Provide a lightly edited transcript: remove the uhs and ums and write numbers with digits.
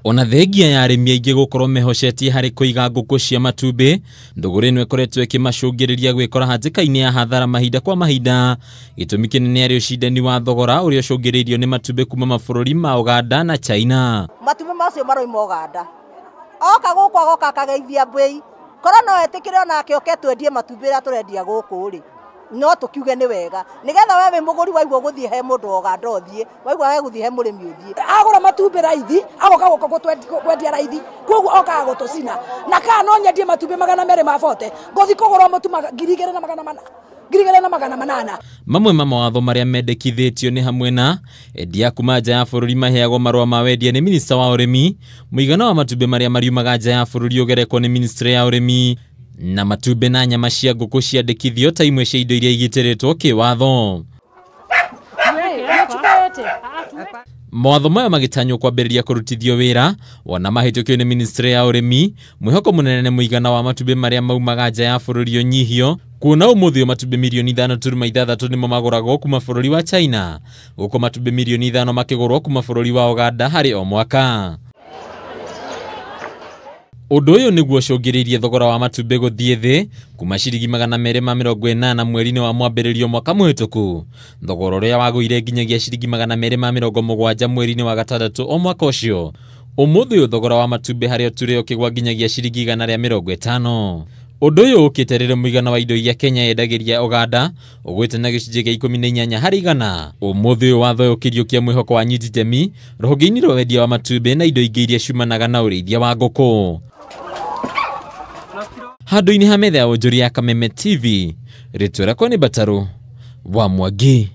Ona thengia ya arimi aingĩ gũkorwo mehocetie harĩ kũiga ngũkũ cia matumbĩ, ndũgũrĩ ĩno ĩkoretwo ĩkĩmacũngĩrĩria gwĩkora hatĩka-inĩ ya hathara mahinda kwa mahinda. Gĩtũmi kĩnene arĩ ũcindani wa thogora ũrĩa ũcũngĩrĩirio nĩ matumbĩ kuma mabũrũri ma Uganda na China. Matumbĩ macio maroima Uganda. Oka gũkũ agoka akageithia mbei. Korwo no etĩkĩre onake oke twendie matumbĩ rĩa tũrendia gũkũ rĩ. No tukiuge nĩ wega nigetha wewe mũgũri waigua gũthie he mũndũ Uganda ũthie waigua we gũthie he mũrĩmi ũthie agũra matumbĩ raithi agoka kwendia raithi koguo oka gũtũcina na kana no nyendie matumbĩ 240 ngothi kũgũra mũtu 2,800 Mamwe ma mawatho marĩa mendekithĩtio nĩ hamwe na endia kuma nja ya bũrũri maheagwo marũa ma wendia nĩ minista wa ũrĩmi, mũigana wa matumbĩ marĩa mariumaga nja ya bũrũri ũgerekwo nĩ ministry ya ũrĩmi, na matumbĩ na nyama cia ngũkũ ciandĩkithio ta imwe cia indo iria igĩtĩrĩtwo kĩwatho. Mawatho maya magĩtanywo kwambĩrĩria kũrutithio wĩra wona mahĩtũkio nĩ ministry ya ũrĩmi, mwĩhoko mũnene mũigana wa matumbĩ marĩa maumaga nja ya bũrũri ũnyihio, kuona ũmũthĩ matumbĩ milioni 5.6 nĩmo magũragwo kuma bũrũri wa China, gũkũ matumbĩ milioni 5 makĩgũrwo kuma bũrũri wa Uganda harĩ o mwaka. Ũndũ ũyũ nĩguo ũcũngĩrĩirie thogora wa matumbĩ gũthiĩ thĩ kuma ciringi 280 mweri-inĩ wa mwambĩrĩrio mwaka mũhĩtũku, thogora ũrĩa wagũire nginyagia ciringi 270 mweri-inĩ wa gatandatũ o mwaka ũcio. Ũmũthĩ ũyũ thogora wa matumbĩ harĩ o turĩ ũkĩgwa nginyagia ciringi 150. Ũndũ ũyũ ũkĩte rĩrĩa mũigana wa indo iria Kenya yendagĩria Uganda ũgwĩte na gĩcunjĩ gĩa 18 harĩ 100. Ũmũthĩ ũyũ watho ũkĩriũkia mwĩhoko wa nyiti itemi rũhonge-inĩ rwa wendia wa matumbĩ na indo ingĩ iria ciumanaga na ũrĩithia wa ngũkũ. Handũ-inĩ ha metha ya wonjoria ya Kameme TV, rĩtwa rĩakwa nĩ Bataru wa Mwangi.